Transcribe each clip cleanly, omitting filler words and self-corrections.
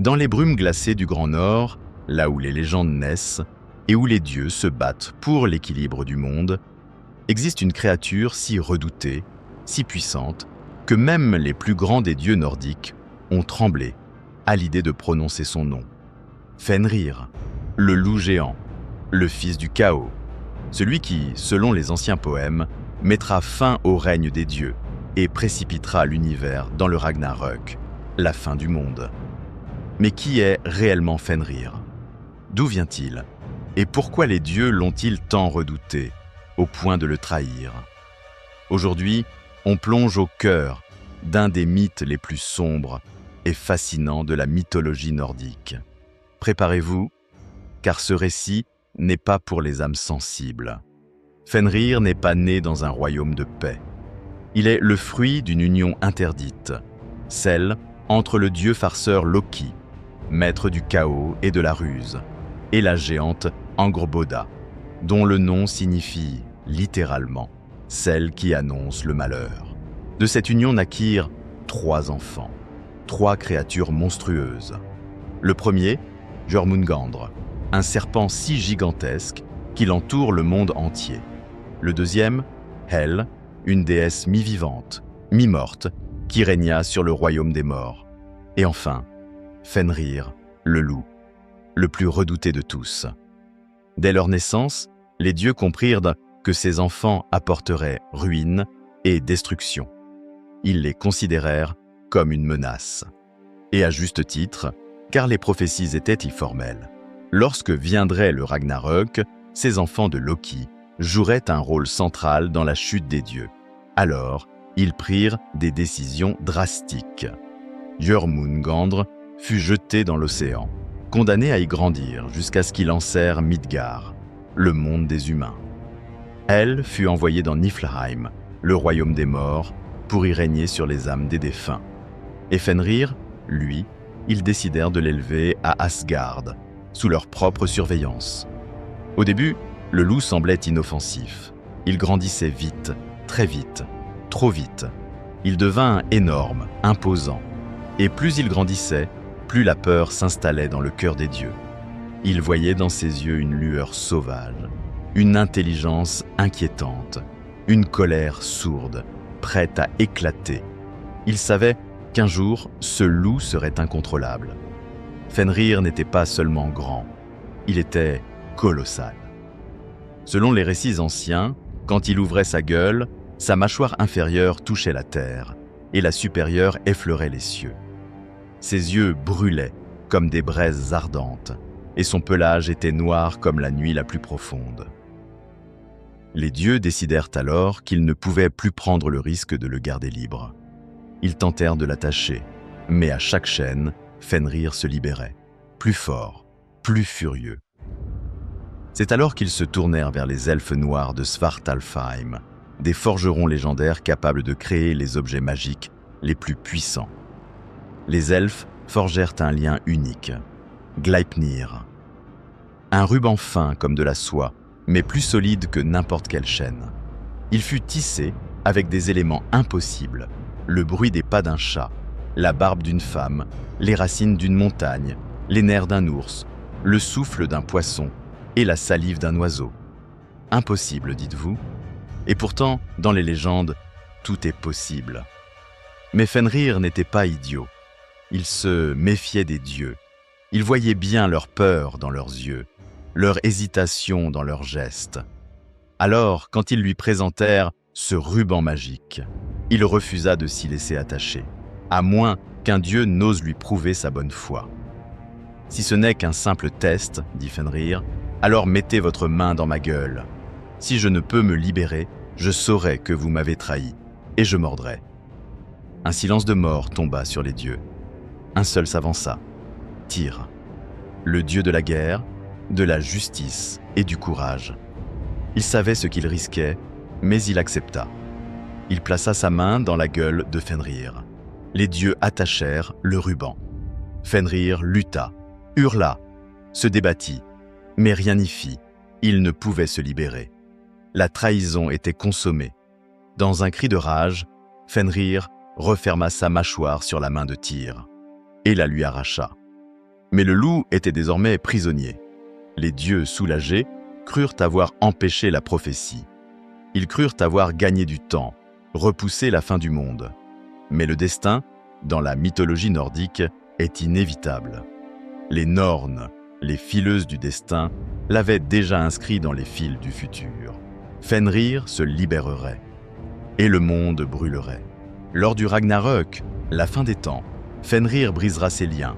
Dans les brumes glacées du Grand Nord, là où les légendes naissent et où les dieux se battent pour l'équilibre du monde, existe une créature si redoutée, si puissante, que même les plus grands des dieux nordiques ont tremblé à l'idée de prononcer son nom. Fenrir, le loup géant, le fils du chaos, celui qui, selon les anciens poèmes, mettra fin au règne des dieux et précipitera l'univers dans le Ragnarök, la fin du monde. Mais qui est réellement Fenrir? D'où vient-il? Et pourquoi les dieux l'ont-ils tant redouté, au point de le trahir? Aujourd'hui, on plonge au cœur d'un des mythes les plus sombres et fascinants de la mythologie nordique. Préparez-vous, car ce récit n'est pas pour les âmes sensibles. Fenrir n'est pas né dans un royaume de paix. Il est le fruit d'une union interdite, celle entre le dieu farceur Loki, maître du chaos et de la ruse, et la géante Angrboda, dont le nom signifie littéralement « celle qui annonce le malheur ». De cette union naquirent 3 enfants, 3 créatures monstrueuses. Le premier, Jormungandr, un serpent si gigantesque qu'il entoure le monde entier. Le deuxième, Hel, une déesse mi-vivante, mi-morte, qui régna sur le royaume des morts. Et enfin, Fenrir, le loup, le plus redouté de tous. Dès leur naissance, les dieux comprirent que ces enfants apporteraient ruine et destruction. Ils les considérèrent comme une menace. Et à juste titre, car les prophéties étaient formelles. Lorsque viendrait le Ragnarök, ces enfants de Loki joueraient un rôle central dans la chute des dieux. Alors, ils prirent des décisions drastiques. Jormungandr fut jeté dans l'océan, condamné à y grandir jusqu'à ce qu'il enserre Midgard, le monde des humains. Hel fut envoyée dans Niflheim, le royaume des morts, pour y régner sur les âmes des défunts. Et Fenrir, lui, ils décidèrent de l'élever à Asgard, sous leur propre surveillance. Au début, le loup semblait inoffensif. Il grandissait vite, très vite, trop vite. Il devint énorme, imposant. Et plus il grandissait, plus la peur s'installait dans le cœur des dieux. Ils voyaient dans ses yeux une lueur sauvage, une intelligence inquiétante, une colère sourde, prête à éclater. Ils savaient qu'un jour, ce loup serait incontrôlable. Fenrir n'était pas seulement grand, il était colossal. Selon les récits anciens, quand il ouvrait sa gueule, sa mâchoire inférieure touchait la terre et la supérieure effleurait les cieux. Ses yeux brûlaient comme des braises ardentes et son pelage était noir comme la nuit la plus profonde. Les dieux décidèrent alors qu'ils ne pouvaient plus prendre le risque de le garder libre. Ils tentèrent de l'attacher, mais à chaque chaîne, Fenrir se libérait, plus fort, plus furieux. C'est alors qu'ils se tournèrent vers les elfes noirs de Svartalfheim, des forgerons légendaires capables de créer les objets magiques les plus puissants. Les elfes forgèrent un lien unique, Gleipnir. Un ruban fin comme de la soie, mais plus solide que n'importe quelle chaîne. Il fut tissé avec des éléments impossibles, le bruit des pas d'un chat, la barbe d'une femme, les racines d'une montagne, les nerfs d'un ours, le souffle d'un poisson et la salive d'un oiseau. Impossible, dites-vous? Et pourtant, dans les légendes, tout est possible. Mais Fenrir n'était pas idiot. Il se méfiait des dieux. Il voyait bien leur peur dans leurs yeux, leur hésitation dans leurs gestes. Alors, quand ils lui présentèrent ce ruban magique, il refusa de s'y laisser attacher, à moins qu'un dieu n'ose lui prouver sa bonne foi. « Si ce n'est qu'un simple test, dit Fenrir, alors mettez votre main dans ma gueule. Si je ne peux me libérer, je saurai que vous m'avez trahi, et je mordrai. » Un silence de mort tomba sur les dieux. Un seul s'avança, Tyr, le dieu de la guerre, de la justice et du courage. Il savait ce qu'il risquait, mais il accepta. Il plaça sa main dans la gueule de Fenrir. Les dieux attachèrent le ruban. Fenrir lutta, hurla, se débattit, mais rien n'y fit. Il ne pouvait se libérer. La trahison était consommée. Dans un cri de rage, Fenrir referma sa mâchoire sur la main de Tyr et la lui arracha. Mais le loup était désormais prisonnier. Les dieux soulagés crurent avoir empêché la prophétie. Ils crurent avoir gagné du temps, repoussé la fin du monde. Mais le destin, dans la mythologie nordique, est inévitable. Les Nornes, les fileuses du destin, l'avaient déjà inscrit dans les fils du futur. Fenrir se libérerait, et le monde brûlerait. Lors du Ragnarök, la fin des temps, Fenrir brisera ses liens.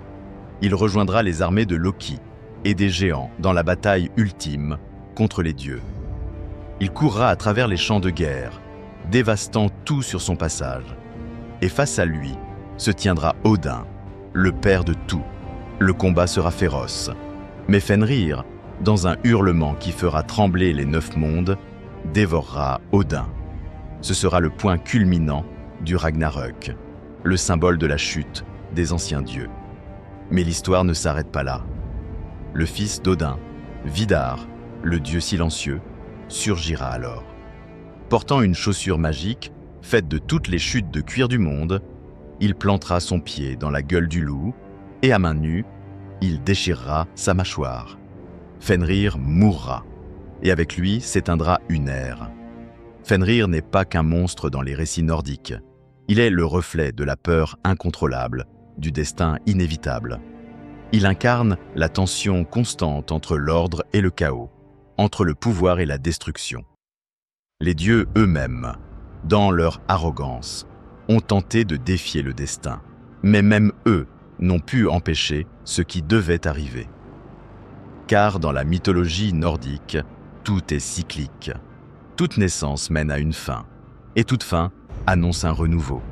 Il rejoindra les armées de Loki et des géants dans la bataille ultime contre les dieux. Il courra à travers les champs de guerre, dévastant tout sur son passage. Et face à lui se tiendra Odin, le père de tout. Le combat sera féroce. Mais Fenrir, dans un hurlement qui fera trembler les 9 mondes, dévorera Odin. Ce sera le point culminant du Ragnarök, le symbole de la chute des anciens dieux. Mais l'histoire ne s'arrête pas là. Le fils d'Odin, Vidar, le dieu silencieux, surgira alors. Portant une chaussure magique, faite de toutes les chutes de cuir du monde, il plantera son pied dans la gueule du loup et à main nue, il déchirera sa mâchoire. Fenrir mourra, et avec lui s'éteindra une ère. Fenrir n'est pas qu'un monstre dans les récits nordiques. Il est le reflet de la peur incontrôlable, du destin inévitable. Il incarne la tension constante entre l'ordre et le chaos, entre le pouvoir et la destruction. Les dieux eux-mêmes, dans leur arrogance, ont tenté de défier le destin, mais même eux n'ont pu empêcher ce qui devait arriver. Car dans la mythologie nordique, tout est cyclique. Toute naissance mène à une fin, et toute fin annonce un renouveau.